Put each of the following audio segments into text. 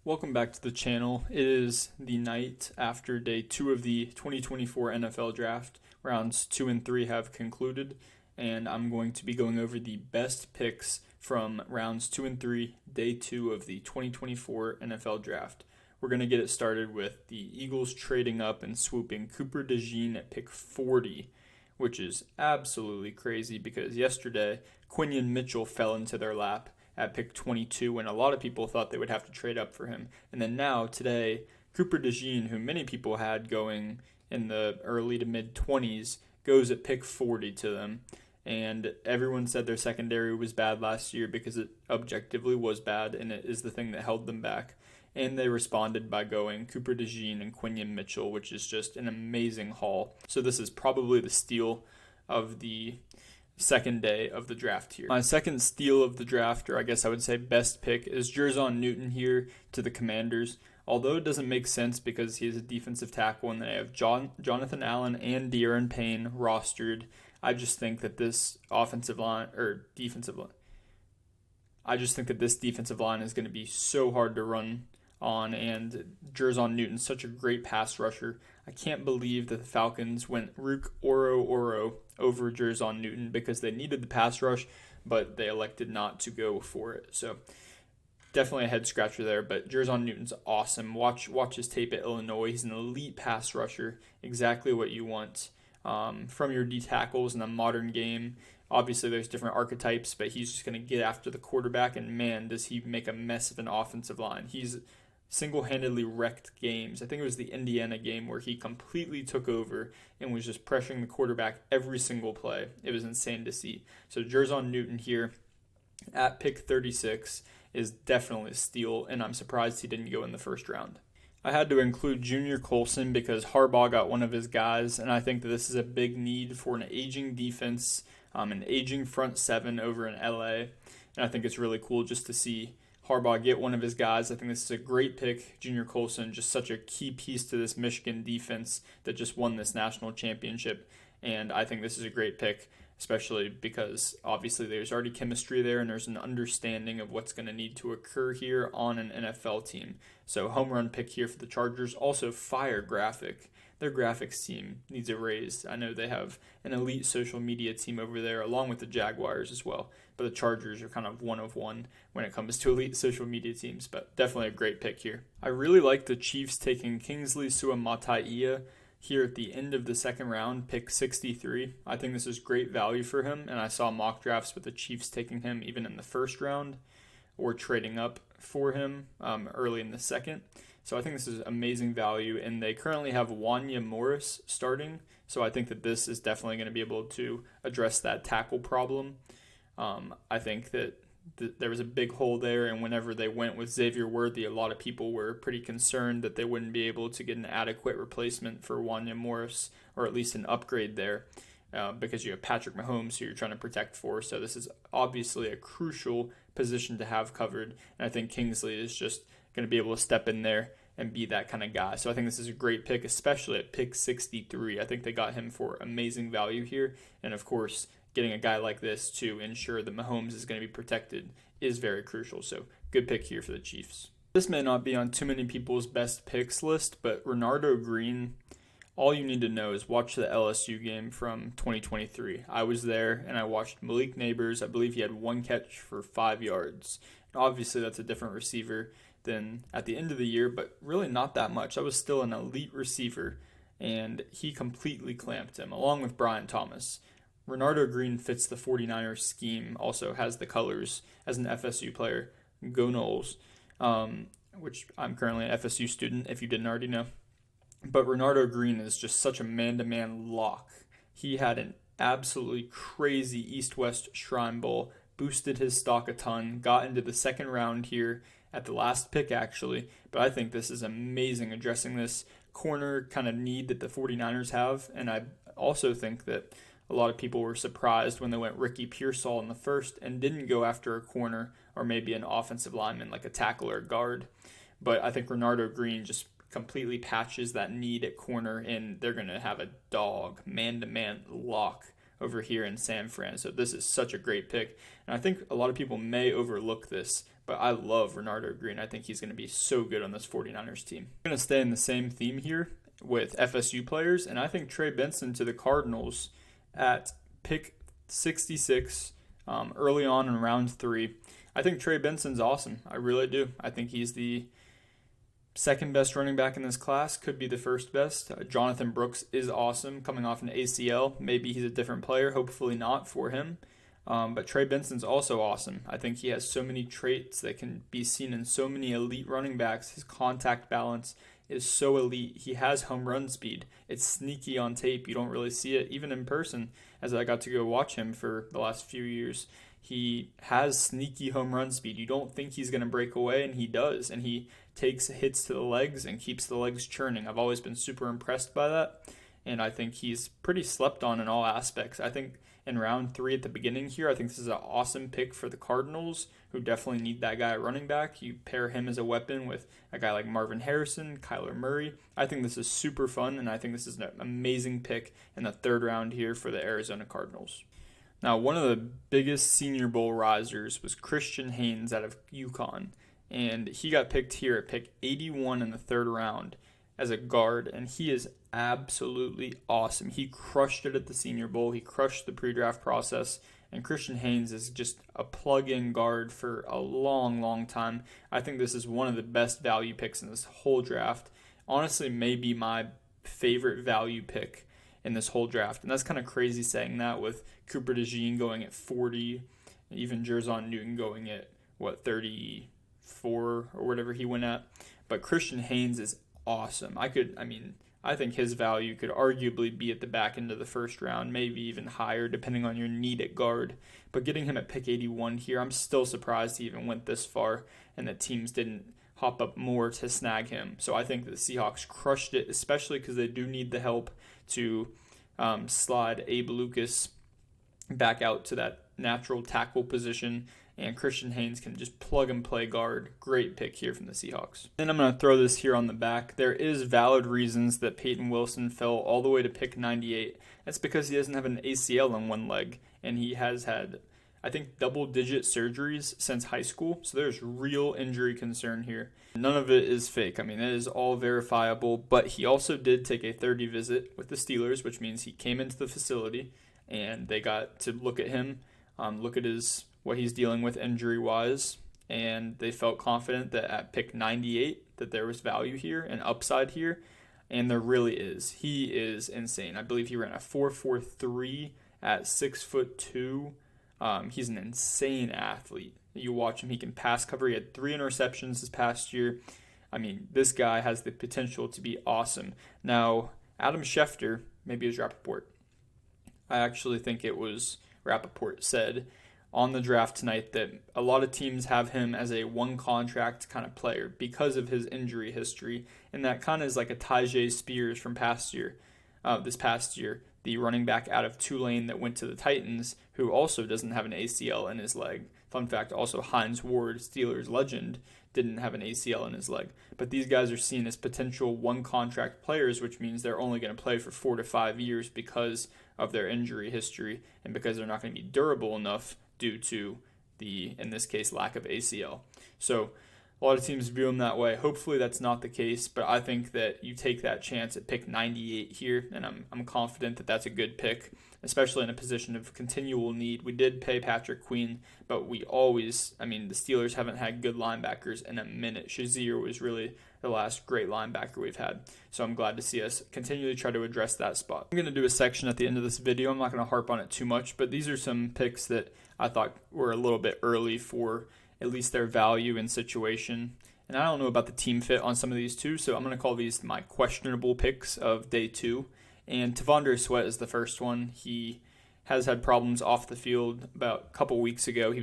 Welcome back to the channel. It is the night after day 2 of the 2024 NFL Draft. Rounds 2 and 3 have concluded, and I'm going to be going over the best picks from rounds 2 and 3, day 2 of the 2024 NFL Draft. We're going to get it started with the Eagles trading up and swooping Cooper DeJean at pick 40, which is absolutely crazy because yesterday Quinyon Mitchell fell into their lap at pick 22 when a lot of people thought they would have to trade up for him. And then now, today, Cooper DeJean, who many people had going in the early to mid-20s, goes at pick 40 to them. And everyone said their secondary was bad last year because it objectively was bad, and it is the thing that held them back. And they responded by going Cooper DeJean and Quinyon Mitchell, which is just an amazing haul. So this is probably the steal of the second day of the draft here. My second steal of the draft, or I guess I would say best pick, is Jerzon Newton here to the Commanders. Although it doesn't make sense because he is a defensive tackle and they have Jonathan Allen and De'Aaron Payne rostered, I just think that this defensive line is going to be so hard to run on, and Jerzon Newton's such a great pass rusher. I can't believe that the Falcons went Rook Oro over Jerzon Newton because they needed the pass rush, but they elected not to go for it. So definitely a head scratcher there, but Jerzon Newton's awesome. Watch his tape at Illinois. He's an elite pass rusher, exactly what you want from your D tackles in a modern game. Obviously, there's different archetypes, but he's just going to get after the quarterback, and man, does he make a mess of an offensive line. He's single-handedly wrecked games. I think it was the Indiana game where he completely took over and was just pressuring the quarterback every single play. It was insane to see. So Jerzon Newton here at pick 36 is definitely a steal, and I'm surprised he didn't go in the first round. I had to include Junior Colson because Harbaugh got one of his guys, and I think that this is a big need for an aging defense, an aging front seven over in LA, and I think it's really cool just to see Harbaugh get one of his guys. I think this is a great pick. Junior Colson, just such a key piece to this Michigan defense that just won this national championship, and I think this is a great pick, especially because obviously there's already chemistry there and there's an understanding of what's going to need to occur here on an NFL team. So home run pick here for the Chargers. Also fire graphic. Their graphics team needs a raise. I know they have an elite social media team over there along with the Jaguars as well, but the Chargers are kind of one of one when it comes to elite social media teams, but definitely a great pick here. I really like the Chiefs taking Kingsley Suamataia here at the end of the second round, pick 63. I think this is great value for him, and I saw mock drafts with the Chiefs taking him even in the first round or trading up for him early in the second. So I think this is amazing value, and they currently have Wanya Morris starting, so I think that this is definitely going to be able to address that tackle problem. I think that there was a big hole there, and whenever they went with Xavier Worthy, a lot of people were pretty concerned that they wouldn't be able to get an adequate replacement for Wanya Morris, or at least an upgrade there, because you have Patrick Mahomes who you're trying to protect for. So this is obviously a crucial position to have covered, and I think Kingsley is just going to be able to step in there and be that kind of guy. So I think this is a great pick, especially at pick 63. I think they got him for amazing value here, and of course, getting a guy like this to ensure that Mahomes is going to be protected is very crucial. So good pick here for the Chiefs. This may not be on too many people's best picks list, but Renardo Green, all you need to know is watch the LSU game from 2023. I was there and I watched Malik Neighbors. I believe he had one catch for 5 yards. And obviously that's a different receiver than at the end of the year, but really not that much. I was still an elite receiver, and he completely clamped him along with Brian Thomas. Renardo Green fits the 49ers scheme, also has the colors as an FSU player. Go Noles, which I'm currently an FSU student, if you didn't already know. But Renardo Green is just such a man-to-man lock. He had an absolutely crazy East-West Shrine Bowl, boosted his stock a ton, got into the second round here at the last pick, actually. But I think this is amazing, addressing this corner kind of need that the 49ers have. And I also think that a lot of people were surprised when they went Ricky Pearsall in the first and didn't go after a corner or maybe an offensive lineman like a tackle or a guard. But I think Renardo Green just completely patches that need at corner, and they're going to have a dog, man-to-man lock over here in San Fran. So this is such a great pick. And I think a lot of people may overlook this, But I love Renardo Green. I think he's going to be so good on this 49ers team. I'm going to stay in the same theme here with FSU players, and I think Trey Benson to the Cardinals at pick 66 early on in round 3. I think Trey Benson's awesome. I really do. I think he's the second best running back in this class, could be the first best. Jonathan Brooks is awesome, coming off an ACL. Maybe he's a different player, hopefully not for him. But Trey Benson's also awesome. I think he has so many traits that can be seen in so many elite running backs. His contact balance is so elite. He has home run speed. It's sneaky on tape. You don't really see it, even in person, as I got to go watch him for the last few years. He has sneaky home run speed. You don't think he's going to break away, and he does. And he takes hits to the legs and keeps the legs churning. I've always been super impressed by that, and I think he's pretty slept on in all aspects. I think in round 3 at the beginning here, I think this is an awesome pick for the Cardinals, who definitely need that guy at running back. You pair him as a weapon with a guy like Marvin Harrison, Kyler Murray. I think this is super fun, and I think this is an amazing pick in the 3rd round here for the Arizona Cardinals. Now, one of the biggest Senior Bowl risers was Christian Haynes out of UConn, and he got picked here at pick 81 in the 3rd round as a guard, and he is absolutely awesome. He crushed it at the Senior Bowl. He crushed the pre-draft process, and Christian Haynes is just a plug-in guard for a long, long time. I think this is one of the best value picks in this whole draft. Honestly, maybe my favorite value pick in this whole draft, and that's kind of crazy saying that with Cooper DeJean going at 40, even Jerzon Newton going at, 34 or whatever he went at. But Christian Haynes is awesome. I think his value could arguably be at the back end of the 1st round, maybe even higher, depending on your need at guard. But getting him at pick 81 here, I'm still surprised he even went this far, and that teams didn't hop up more to snag him. So I think the Seahawks crushed it, especially because they do need the help to slide Abe Lucas back out to that natural tackle position, and Christian Haynes can just plug and play guard. Great pick here from the Seahawks. Then I'm going to throw this here on the back. There is valid reasons that Peyton Wilson fell all the way to pick 98. That's because he doesn't have an ACL in one leg, and he has had, I think, double-digit surgeries since high school, so there's real injury concern here. None of it is fake. It is all verifiable, but he also did take a 30 visit with the Steelers, which means he came into the facility, and they got to look at him, look at what he's dealing with injury-wise, and they felt confident that at pick 98 that there was value here and upside here, and there really is. He is insane. I believe he ran a 4.43 at 6'2". He's an insane athlete. You watch him, he can pass cover. He had 3 interceptions this past year. This guy has the potential to be awesome. Now, Adam Schefter, maybe it was Rappaport. I actually think it was Rappaport said on the draft tonight that a lot of teams have him as a one-contract kind of player because of his injury history, and that kind of is like a Tyjae Spears from this past year, the running back out of Tulane that went to the Titans, who also doesn't have an ACL in his leg. Fun fact, also Hines Ward, Steelers legend, didn't have an ACL in his leg. But these guys are seen as potential one-contract players, which means they're only going to play for 4 to 5 years because of their injury history and because they're not going to be durable enough due to the, in this case, lack of ACL. So a lot of teams view him that way. Hopefully that's not the case, but I think that you take that chance at pick 98 here, and I'm confident that that's a good pick, especially in a position of continual need. We did pay Patrick Queen, but the Steelers haven't had good linebackers in a minute. Shazier was really the last great linebacker we've had, so I'm glad to see us continually try to address that spot. I'm going to do a section at the end of this video. I'm not going to harp on it too much, but these are some picks that I thought were a little bit early for at least their value and situation. And I don't know about the team fit on some of these too, so I'm going to call these my questionable picks of day 2. And T'Vondre Sweat is the first one. He has had problems off the field. About a couple weeks ago, he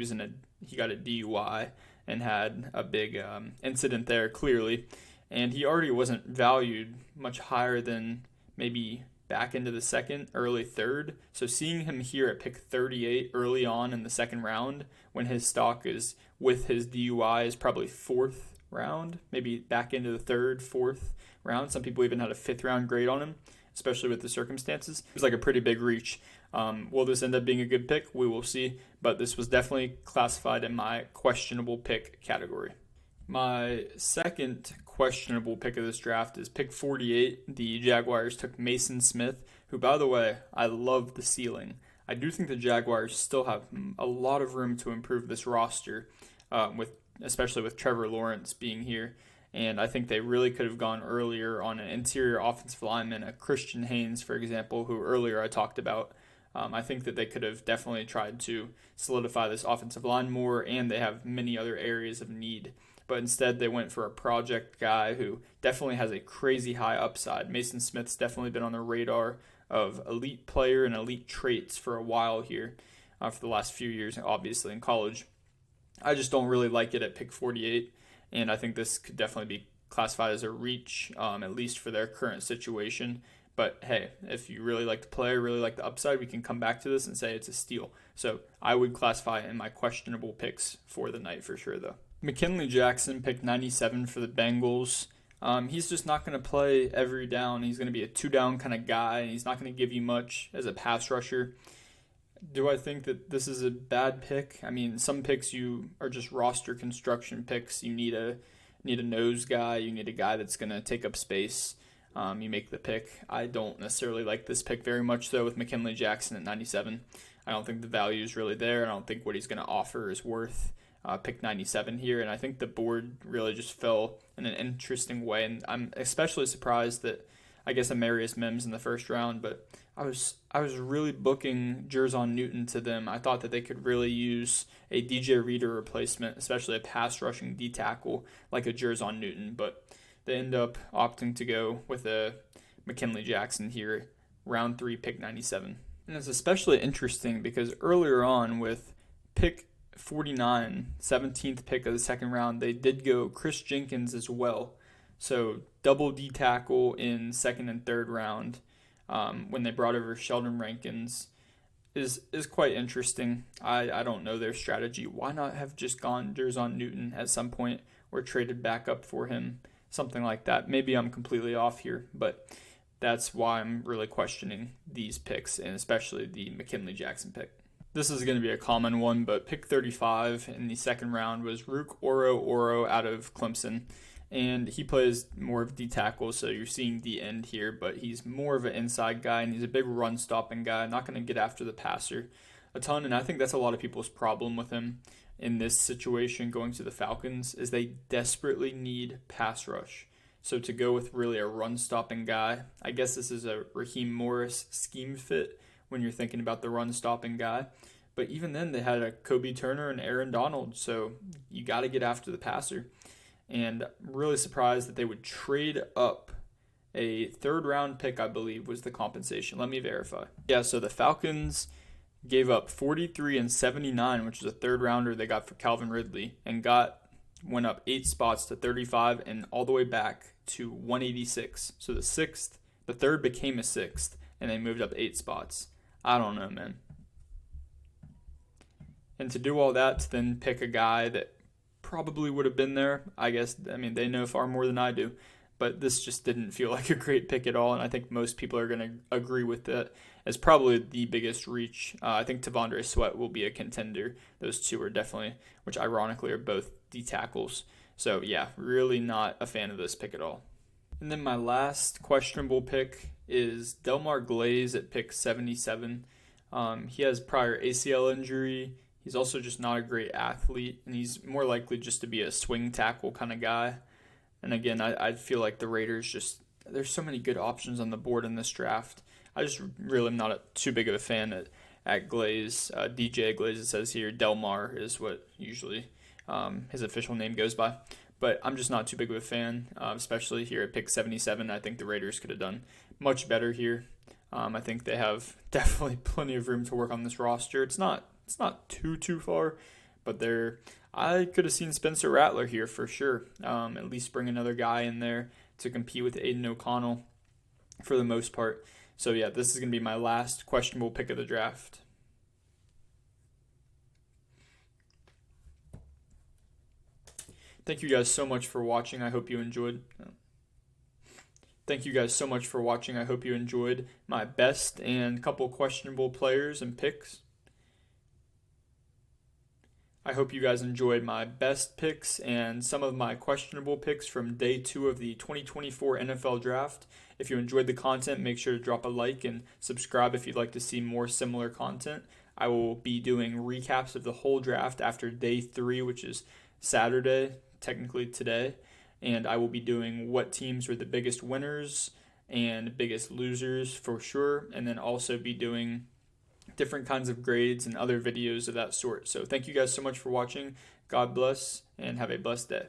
got a DUI and had a big incident there, clearly. And he already wasn't valued much higher than maybe back into the 2nd, early 3rd. So seeing him here at pick 38 early on in the 2nd round, when his stock is with his DUI is probably 4th round, maybe back into the 3rd, 4th round. Some people even had a 5th round grade on him. especially with the circumstances. It was like a pretty big reach. Will this end up being a good pick? We will see, but this was definitely classified in my questionable pick category. My second questionable pick of this draft is pick 48. The Jaguars took Mason Smith, who, by the way, I love the ceiling. I do think the Jaguars still have a lot of room to improve this roster, especially with Trevor Lawrence being here. And I think they really could have gone earlier on an interior offensive lineman, a Christian Haynes, for example, who earlier I talked about. I think that they could have definitely tried to solidify this offensive line more, and they have many other areas of need. But instead, they went for a project guy who definitely has a crazy high upside. Mason Smith's definitely been on the radar of elite player and elite traits for a while here, for the last few years, obviously, in college. I just don't really like it at pick 48, and I think this could definitely be classified as a reach, at least for their current situation. But hey, if you really like the player, really like the upside, we can come back to this and say it's a steal. So I would classify it in my questionable picks for the night for sure, though. McKinley Jackson picked 97 for the Bengals. He's just not going to play every down. He's going to be a two-down kind of guy, and he's not going to give you much as a pass rusher. Do I think that this is a bad pick? I mean, some picks you are just roster construction picks. You need a nose guy. You need a guy that's going to take up space. You make the pick. I don't necessarily like this pick very much, though, with McKinley Jackson at 97. I don't think the value is really there. I don't think what he's going to offer is worth pick 97 here, and I think the board really just fell in an interesting way, and I'm especially surprised that I guess Amarius Mims in the first round, but I was really booking Jerzon Newton to them. I thought that they could really use a DJ Reader replacement, especially a pass rushing D tackle like a Jerzon Newton, but they end up opting to go with a McKinley Jackson here, round 3, pick 97. And it's especially interesting because earlier on with pick 49, 17th pick of the second round, they did go Chris Jenkins as well. So double D tackle in second and third round when they brought over Sheldon Rankins is quite interesting. I don't know their strategy. Why not have just gone Jerzon Newton at some point or traded back up for him? Something like that. Maybe I'm completely off here, but that's why I'm really questioning these picks, and especially the McKinley Jackson pick. This is going to be a common one, but pick 35 in the second round was Rook Oro out of Clemson, and he plays more of D tackle, so you're seeing the end here, but he's more of an inside guy, and he's a big run-stopping guy, not going to get after the passer a ton, and I think that's a lot of people's problem with him in this situation going to the Falcons is they desperately need pass rush. So to go with really a run-stopping guy, I guess this is a Raheem Morris scheme fit when you're thinking about the run-stopping guy. But even then, they had a Kobe Turner and Aaron Donald, so you got to get after the passer. And I'm really surprised that they would trade up a third-round pick, I believe, was the compensation. Let me verify. Yeah, so the Falcons gave up 43 and 79, which is a third-rounder they got for Calvin Ridley, and went up 8 spots to 35 and all the way back to 186. So the third became a sixth, and they moved up 8 spots. I don't know, man. And to do all that, to then pick a guy that probably would have been there, they know far more than I do. But this just didn't feel like a great pick at all, and I think most people are going to agree with that as probably the biggest reach. I think Tavondre Sweat will be a contender. Those two are definitely, which ironically are both D tackles. So yeah, really not a fan of this pick at all. And then my last questionable pick is Delmar Glaze at pick 77. He has prior ACL injury. He's also just not a great athlete, and he's more likely just to be a swing tackle kind of guy. And again, I feel like the Raiders there's so many good options on the board in this draft. I just really am not too big of a fan at Glaze. DJ Glaze, it says here. Delmar is what usually his official name goes by. But I'm just not too big of a fan, especially here at pick 77. I think the Raiders could have done much better here. I think they have definitely plenty of room to work on this roster. It's not too far, but I could have seen Spencer Rattler here for sure. At least bring another guy in there to compete with Aiden O'Connell for the most part. So yeah, this is going to be my last questionable pick of the draft. Thank you guys so much for watching. I hope you enjoyed. Thank you guys so much for watching. I hope you enjoyed my best and couple questionable players and picks. I hope you guys enjoyed my best picks and some of my questionable picks from day 2 of the 2024 NFL Draft. If you enjoyed the content, make sure to drop a like and subscribe if you'd like to see more similar content. I will be doing recaps of the whole draft after day 3, which is Saturday, technically today. And I will be doing what teams were the biggest winners and biggest losers for sure. And then also be doing different kinds of grades and other videos of that sort. So thank you guys so much for watching. God bless and have a blessed day.